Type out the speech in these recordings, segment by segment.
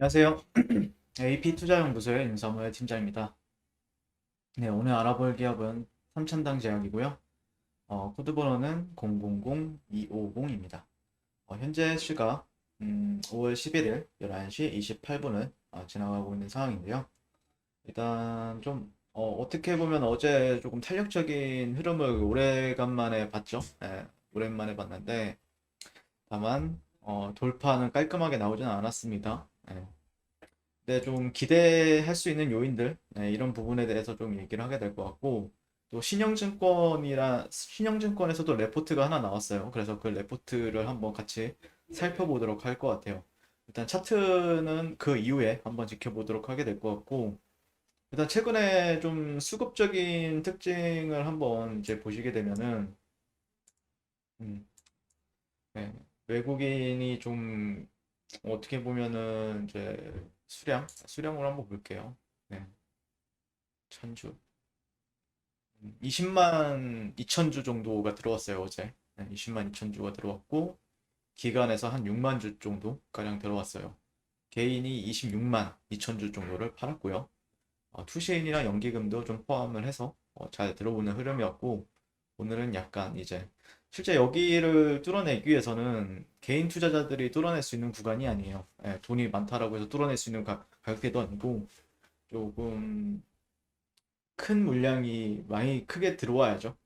안녕하세요. AP투자연구소의 윤사무의 팀장입니다. 네, 오늘 알아볼 기업은 삼천당 제약이고요. 코드 번호는 000250입니다. 현재 시각 5월 11일 11시 28분을 지나가고 있는 상황인데요. 일단 좀 어떻게 보면 어제 조금 탄력적인 흐름을 오래간만에 봤죠. 네, 오랜만에 봤는데 다만 돌파는 깔끔하게 나오지는 않았습니다. 네. 네, 좀 기대할 수 있는 요인들, 네, 이런 부분에 대해서 좀 얘기를 하게 될 것 같고, 또 신영증권에서도 레포트가 하나 나왔어요. 그래서 그 레포트를 한번 같이 살펴보도록 할 것 같아요. 일단 차트는 그 이후에 한번 지켜보도록 하게 될 것 같고, 일단 최근에 좀 수급적인 특징을 한번 이제 보시게 되면은, 음, 네, 외국인이 좀 어떻게 보면은 이제 수량으로 한번 볼게요. 네. 천주. 20만 2천 주 정도가 들어왔어요, 어제. 네, 20만 2천 주가 들어왔고, 기관에서 한 6만 주 정도 가량 들어왔어요. 개인이 26만 2천 주 정도를 팔았고요. 투시인이나 연기금도 좀 포함을 해서 잘 들어오는 흐름이었고, 오늘은 약간 이제 실제 여기를 뚫어내기 위해서는 개인 투자자들이 뚫어낼 수 있는 구간이 아니에요. 예, 돈이 많다라고 해서 뚫어낼 수 있는 가격대도 아니고, 조금 큰 물량이 많이 크게 들어와야죠.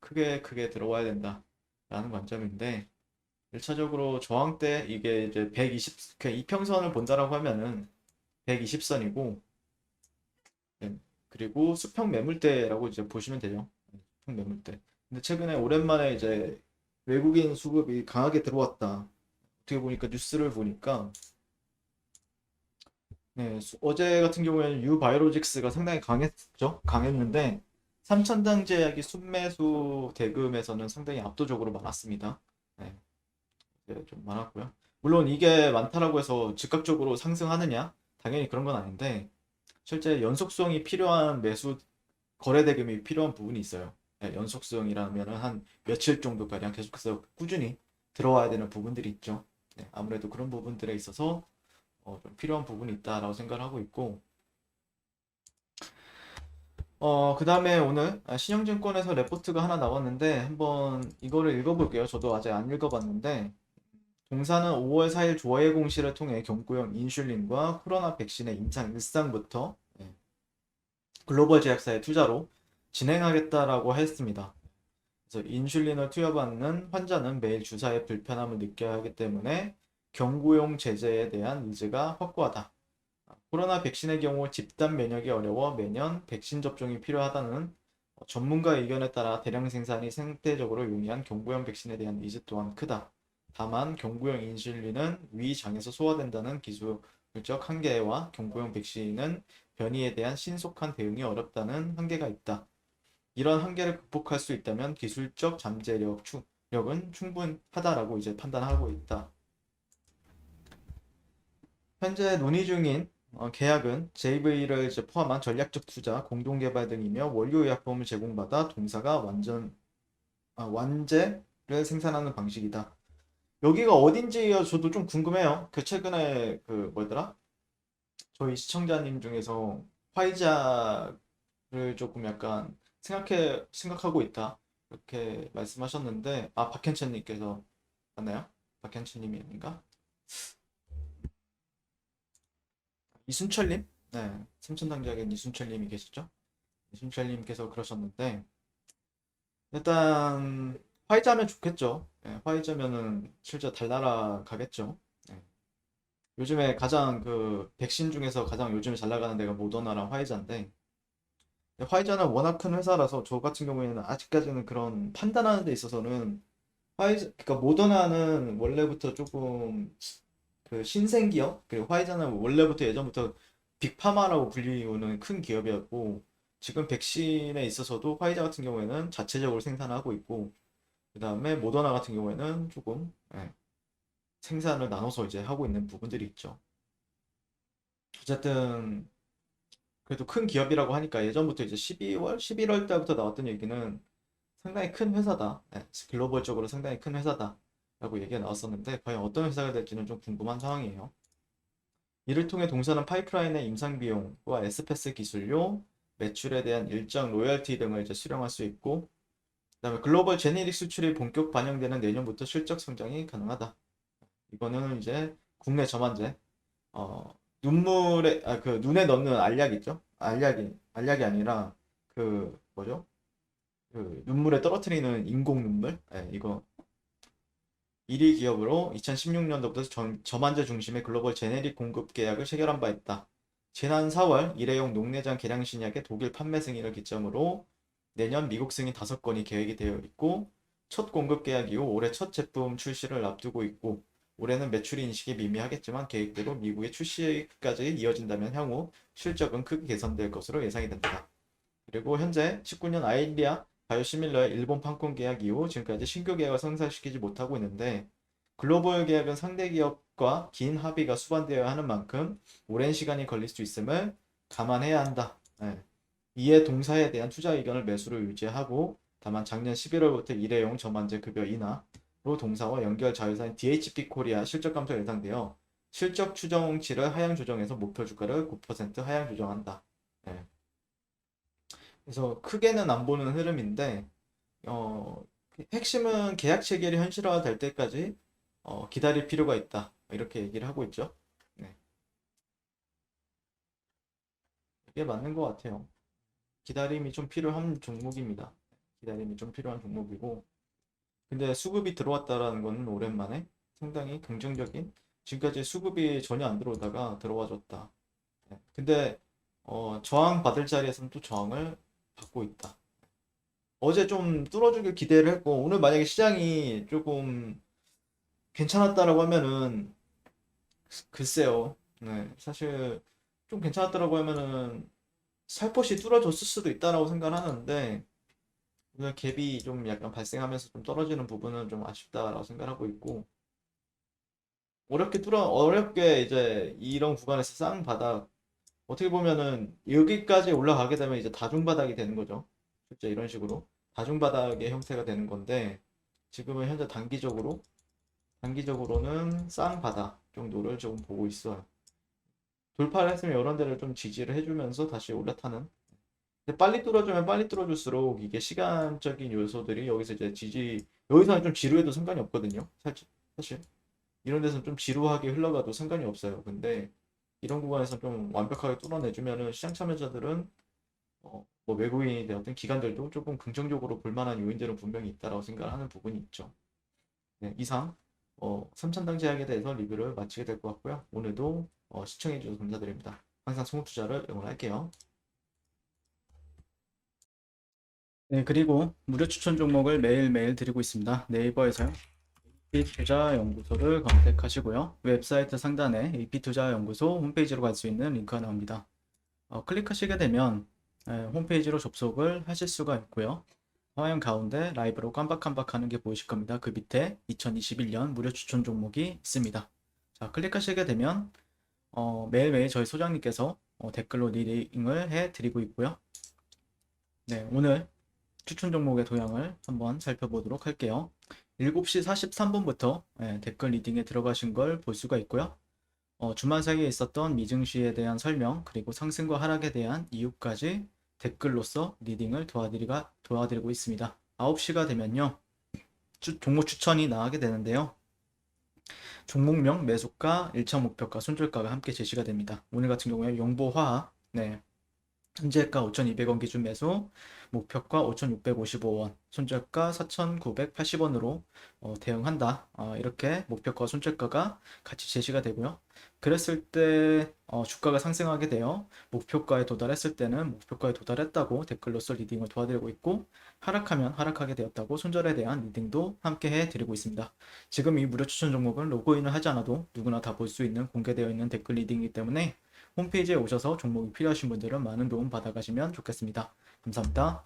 크게 들어와야 된다라는 관점인데 1차적으로 저항대 이게 이제 120 그냥 이평선을 본다라고 하면은 120선이고 그리고 수평 매물대라고 이제 보시면 돼요. 수평 매물대. 근데 최근에 오랜만에 이제 외국인 수급이 강하게 들어왔다. 어떻게 보니까 뉴스를 보니까 네, 어제 같은 경우에는 유바이오로직스가 상당히 강했죠. 강했는데 삼천당 제약이 순매수 대금에서는 상당히 압도적으로 많았습니다. 네, 좀 많았고요. 물론 이게 많다라고 해서 즉각적으로 상승하느냐? 당연히 그런 건 아닌데 실제 연속성이 필요한 매수 거래 대금이 필요한 부분이 있어요. 네, 연속성이라면 한 며칠 정도가량 계속해서 꾸준히 들어와야 되는 부분들이 있죠. 네, 아무래도 그런 부분들에 있어서 좀 필요한 부분이 있다라고 생각을 하고 있고, 그 다음에 오늘 신영증권에서 레포트가 하나 나왔는데 한번 이거를 읽어볼게요. 저도 아직 안 읽어봤는데 동사는 5월 4일 조회 공시를 통해 경구용 인슐린과 코로나 백신의 임상 일상부터 글로벌 제약사의 투자로 진행하겠다라고 했습니다. 그래서 인슐린을 투여받는 환자는 매일 주사에 불편함을 느껴야 하기 때문에 경구용 제재에 대한 의지가 확고하다. 코로나 백신의 경우 집단 면역이 어려워 매년 백신 접종이 필요하다는 전문가 의견에 따라 대량 생산이 생태적으로 용이한 경구용 백신에 대한 니즈 또한 크다. 다만 경구용 인슐린은 위장에서 소화된다는 기술적 한계와 경구용 백신은 변이에 대한 신속한 대응이 어렵다는 한계가 있다. 이런 한계를 극복할 수 있다면 기술적 잠재력은 충분하다라고 이제 판단하고 있다. 현재 논의 중인 계약은 JV를 이제 포함한 전략적 투자, 공동개발 등이며 원료의약품을 제공받아 동사가 완제를 생산하는 방식이다. 여기가 어딘지 저도 좀 궁금해요. 그 최근에 그 뭐더라? 저희 시청자님 중에서 화이자를 조금 약간 생각하고 있다. 이렇게 말씀하셨는데, 박현천님께서 맞나요? 박현천님이 아닌가? 이순철님? 네, 삼천당작의 이순철님이 계시죠? 이순철님께서 그러셨는데, 일단, 화이자면 좋겠죠. 네, 화이자면은 실제 달나라 가겠죠. 네. 요즘에 가장 그 백신 중에서 가장 요즘에 잘 나가는 데가 모더나랑 화이자인데, 화이자는 워낙 큰 회사라서 저 같은 경우에는 아직까지는 그런 판단하는 데 있어서는 그러니까 모더나는 원래부터 조금 그 신생기업, 그리고 화이자는 원래부터 예전부터 빅파마라고 불리우는 큰 기업이었고, 지금 백신에 있어서도 화이자 같은 경우에는 자체적으로 생산하고 있고, 그 다음에 모더나 같은 경우에는 조금 생산을 나눠서 이제 하고 있는 부분들이 있죠. 어쨌든 그래도 큰 기업이라고 하니까 예전부터 이제 12월, 11월 달부터 나왔던 얘기는 상당히 큰 회사다. 글로벌적으로 상당히 큰 회사다. 라고 얘기가 나왔었는데 과연 어떤 회사가 될지는 좀 궁금한 상황이에요. 이를 통해 동사는 파이프라인의 임상 비용과 S패스 기술료, 매출에 대한 일정 로열티 등을 이제 수령할 수 있고, 그다음에 글로벌 제네릭 수출이 본격 반영되는 내년부터 실적 성장이 가능하다. 이거는 이제 국내 저만제, 눈물에 그 눈에 넣는 알약 있죠? 알약이 아니라 그 뭐죠? 그 눈물에 떨어뜨리는 인공 눈물. 이거 1위 기업으로 2016년도부터 저만제 중심의 글로벌 제네릭 공급 계약을 체결한 바 있다. 지난 4월 일회용 녹내장 계량 신약의 독일 판매 승인을 기점으로 내년 미국 승인 5건이 계획이 되어 있고, 첫 공급 계약 이후 올해 첫 제품 출시를 앞두고 있고, 올해는 매출 인식이 미미하겠지만 계획대로 미국의 출시까지 이어진다면 향후 실적은 크게 개선될 것으로 예상이 된다. 그리고 현재 19년 아일리아 바이오시밀러의 일본 판권 계약 이후 지금까지 신규 계약을 성사시키지 못하고 있는데, 글로벌 계약은 상대 기업과 긴 합의가 수반되어야 하는 만큼 오랜 시간이 걸릴 수 있음을 감안해야 한다. 이에 동사에 대한 투자 의견을 매수로 유지하고, 다만 작년 11월부터 일회용 저만제 급여 인하로 동사와 연결 자회사인 DHP 코리아 실적 감소가 예상되어 실적 추정치를 하향 조정해서 목표 주가를 9% 하향 조정한다. 그래서 크게는 안 보는 흐름인데, 어, 핵심은 계약 체결이 현실화 될 때까지 기다릴 필요가 있다. 이렇게 얘기를 하고 있죠. 네. 이게 맞는 것 같아요. 기다림이 좀 필요한 종목입니다. 기다림이 좀 필요한 종목이고, 근데 수급이 들어왔다라는 건 오랜만에 상당히 긍정적인, 지금까지 수급이 전혀 안 들어오다가 들어와줬다. 네. 근데 저항 받을 자리에서는 또 저항을 받고 있다. 어제 좀 뚫어주길 기대를 했고, 오늘 만약에 시장이 조금 괜찮았다라고 하면은, 글쎄요. 네, 사실 좀 괜찮았다라고 하면은 살포시 뚫어줬을 수도 있다라고 생각을 하는데, 오늘 갭이 좀 약간 발생하면서 좀 떨어지는 부분은 좀 아쉽다라고 생각하고 있고, 어렵게 이제 이런 구간에서 쌍 바닥, 어떻게 보면은 여기까지 올라가게 되면 이제 다중바닥이 되는 거죠. 실제 이런 식으로 다중바닥의 형태가 되는 건데, 지금은 현재 단기적으로는 쌍바닥 정도를 조금 보고 있어요. 돌파를 했으면 이런 데를 좀 지지를 해주면서 다시 올라타는. 근데 빨리 뚫어주면 빨리 뚫어줄수록 이게 시간적인 요소들이 여기서 이제 여기서는 좀 지루해도 상관이 없거든요. 사실 이런 데서는 좀 지루하게 흘러가도 상관이 없어요. 근데 이런 구간에서 좀 완벽하게 뚫어내주면은 시장 참여자들은 뭐 외국인이 되었든 기관들도 조금 긍정적으로 볼 만한 요인들은 분명히 있다라고 생각하는 부분이 있죠. 네, 이상 3차단 제약에 대해서 리뷰를 마치게 될 것 같고요. 오늘도 시청해주셔서 감사드립니다. 항상 송호 투자를 응원할게요. 네, 그리고 무료 추천 종목을 매일매일 드리고 있습니다. 네이버에서요. AP투자연구소를 검색하시고요. 웹사이트 상단에 AP투자연구소 홈페이지로 갈 수 있는 링크가 나옵니다. 클릭하시게 되면 홈페이지로 접속을 하실 수가 있고요. 화면 가운데 라이브로 깜박깜박하는 게 보이실 겁니다. 그 밑에 2021년 무료 추천 종목이 있습니다. 자, 클릭하시게 되면 매일매일 저희 소장님께서 댓글로 리딩을 해드리고 있고요. 네, 오늘 추천 종목의 도형을 한번 살펴보도록 할게요. 7시 43분부터 댓글 리딩에 들어가신 걸 볼 수가 있고요. 주말 사이에 있었던 미증시에 대한 설명, 그리고 상승과 하락에 대한 이유까지 댓글로서 리딩을 도와드리고 있습니다. 9시가 되면요, 종목 추천이 나가게 되는데요. 종목명, 매수가, 1차 목표가, 손절가가 함께 제시가 됩니다. 오늘 같은 경우에 용보화학, 네, 현재가 5,200원 기준 매수, 목표가 5,655원, 손절가 4,980원으로 대응한다. 이렇게 목표가 손절가가 같이 제시가 되고요. 그랬을 때 주가가 상승하게 되어 목표가에 도달했을 때는 목표가에 도달했다고 댓글로서 리딩을 도와드리고 있고, 하락하면 하락하게 되었다고 손절에 대한 리딩도 함께 해드리고 있습니다. 지금 이 무료 추천 종목은 로그인을 하지 않아도 누구나 다 볼 수 있는 공개되어 있는 댓글 리딩이기 때문에 홈페이지에 오셔서 종목이 필요하신 분들은 많은 도움 받아가시면 좋겠습니다. 감사합니다.